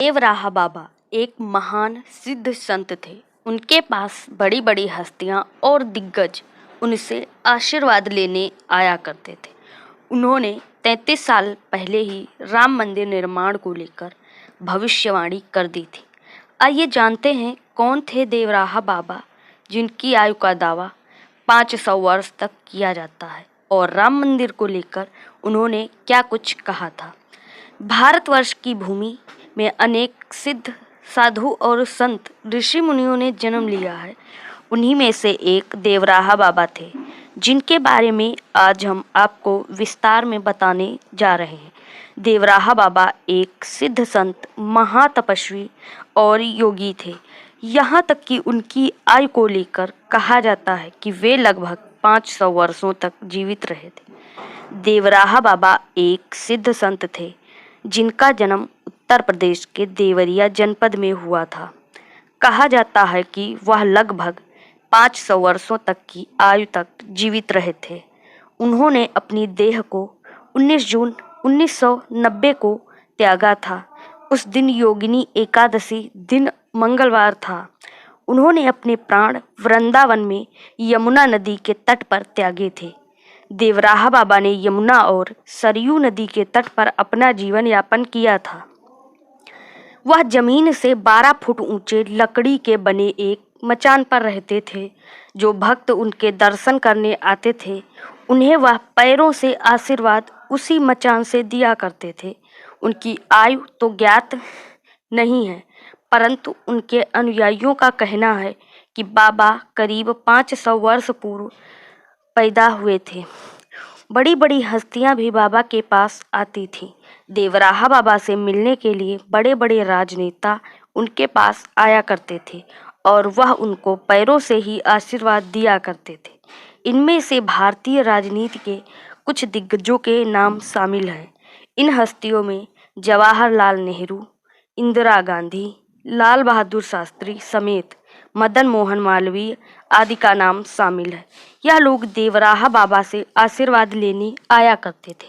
देवराहा बाबा एक महान सिद्ध संत थे। उनके पास बड़ी बड़ी हस्तियां और दिग्गज उनसे आशीर्वाद लेने आया करते थे। उन्होंने 33 साल पहले ही राम मंदिर निर्माण को लेकर भविष्यवाणी कर दी थी। आइए जानते हैं कौन थे देवराहा बाबा, जिनकी आयु का दावा 500 वर्ष तक किया जाता है, और राम मंदिर को लेकर उन्होंने क्या कुछ कहा था। भारतवर्ष की भूमि में अनेक सिद्ध साधु और संत ऋषि मुनियों ने जन्म लिया है। उन्हीं में से एक देवराहा बाबा थे, जिनके बारे में आज हम आपको विस्तार में बताने जा रहे हैं। देवराहा बाबा एक सिद्ध संत, महातपस्वी और योगी थे। यहाँ तक कि उनकी आयु को लेकर कहा जाता है कि वे लगभग 500 वर्षों तक जीवित रहे थे। देवराहा बाबा एक सिद्ध संत थे, जिनका जन्म उत्तर प्रदेश के देवरिया जनपद में हुआ था। कहा जाता है कि वह लगभग 500 वर्षों तक की आयु तक जीवित रहे थे। उन्होंने अपनी देह को 19 जून 1990 को त्यागा था। उस दिन योगिनी एकादशी दिन मंगलवार था। उन्होंने अपने प्राण वृंदावन में यमुना नदी के तट पर त्यागे थे। देवराहा बाबा ने यमुना और सरयू नदी के तट पर अपना जीवन यापन किया था। वह जमीन से 12 फुट ऊंचे लकड़ी के बने एक मचान पर रहते थे। जो भक्त उनके दर्शन करने आते थे, उन्हें वह पैरों से आशीर्वाद उसी मचान से दिया करते थे। उनकी आयु तो ज्ञात नहीं है, परंतु उनके अनुयायियों का कहना है कि बाबा करीब 500 वर्ष पूर्व पैदा हुए थे। बड़ी बड़ी हस्तियां भी बाबा के पास आती थीं। देवराहा बाबा से मिलने के लिए बड़े बड़े राजनेता उनके पास आया करते थे, और वह उनको पैरों से ही आशीर्वाद दिया करते थे। इनमें से भारतीय राजनीति के कुछ दिग्गजों के नाम शामिल हैं। इन हस्तियों में जवाहरलाल नेहरू, इंदिरा गांधी, लाल बहादुर शास्त्री समेत मदन मोहन मालवीय आदि का नाम शामिल है। यह लोग देवराहा बाबा से आशीर्वाद लेने आया करते थे।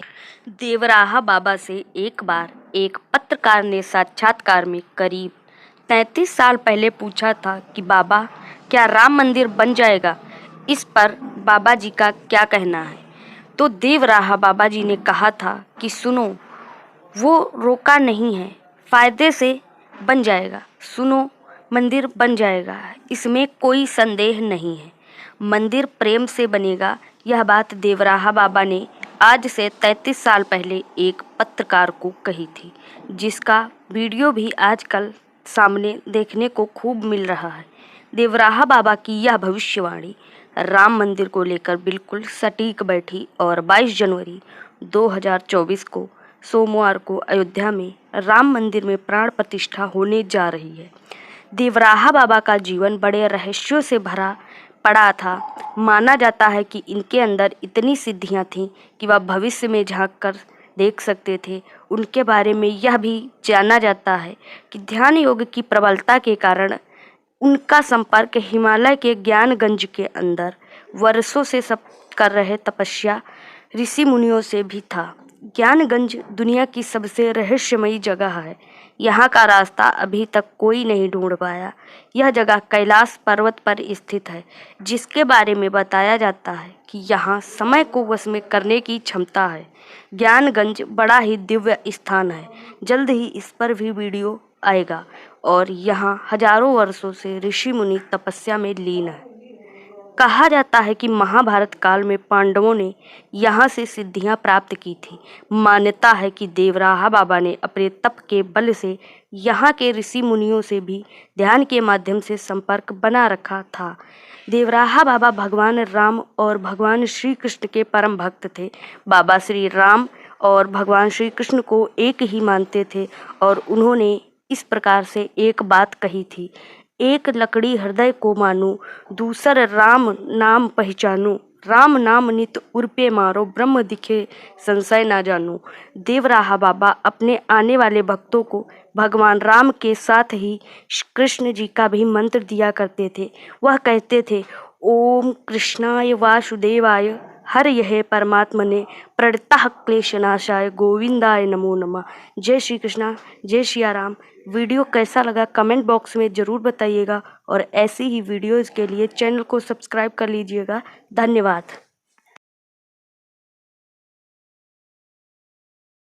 देवराहा बाबा से एक बार एक पत्रकार ने साक्षात्कार में करीब 33 साल पहले पूछा था कि बाबा, क्या राम मंदिर बन जाएगा? इस पर बाबा जी का क्या कहना है? तो देवराहा बाबा जी ने कहा था कि सुनो, वो रोका नहीं है, फायदे से बन जाएगा। सुनो, मंदिर बन जाएगा, इसमें कोई संदेह नहीं है। मंदिर प्रेम से बनेगा। यह बात देवराहा बाबा ने आज से 33 साल पहले एक पत्रकार को कही थी, जिसका वीडियो भी आजकल सामने देखने को खूब मिल रहा है। देवराहा बाबा की यह भविष्यवाणी राम मंदिर को लेकर बिल्कुल सटीक बैठी, और 22 जनवरी 2024 को सोमवार को अयोध्या में राम मंदिर में प्राण प्रतिष्ठा होने जा रही है। देवराहा बाबा का जीवन बड़े रहस्यों से भरा पड़ा था। माना जाता है कि इनके अंदर इतनी सिद्धियां थीं कि वह भविष्य में झांक कर देख सकते थे। उनके बारे में यह भी जाना जाता है कि ध्यान योग की प्रबलता के कारण उनका संपर्क हिमालय के ज्ञानगंज के अंदर वर्षों से सब कर रहे तपस्या ऋषि मुनियों से भी था। ज्ञानगंज दुनिया की सबसे रहस्यमयी जगह है। यहाँ का रास्ता अभी तक कोई नहीं ढूंढ पाया। यह जगह कैलाश पर्वत पर स्थित है, जिसके बारे में बताया जाता है कि यहाँ समय को वश में करने की क्षमता है। ज्ञानगंज बड़ा ही दिव्य स्थान है। जल्द ही इस पर भी वीडियो आएगा, और यहाँ हजारों वर्षों से ऋषि मुनि तपस्या में लीन है। कहा जाता है कि महाभारत काल में पांडवों ने यहाँ से सिद्धियां प्राप्त की थी। मान्यता है कि देवराहा बाबा ने अपने तप के बल से यहाँ के ऋषि मुनियों से भी ध्यान के माध्यम से संपर्क बना रखा था। देवराहा बाबा भगवान राम और भगवान श्री कृष्ण के परम भक्त थे। बाबा श्री राम और भगवान श्री कृष्ण को एक ही मानते थे, और उन्होंने इस प्रकार से एक बात कही थी, एक लकड़ी हृदय को मानो, दूसर राम नाम पहचानो, राम नाम नित उर्पे मारो, ब्रह्म दिखे संशय ना जानो। देवराहा बाबा अपने आने वाले भक्तों को भगवान राम के साथ ही कृष्ण जी का भी मंत्र दिया करते थे। वह कहते थे, ओम कृष्णाय वासुदेवाय हर यह परमात्मा ने प्रणतः क्लेशनाशाय गोविंदाय नमो नमः। जय श्री कृष्णा, जय सिया राम। वीडियो कैसा लगा कमेंट बॉक्स में ज़रूर बताइएगा और ऐसी ही वीडियोज़ के लिए चैनल को सब्सक्राइब कर लीजिएगा। धन्यवाद।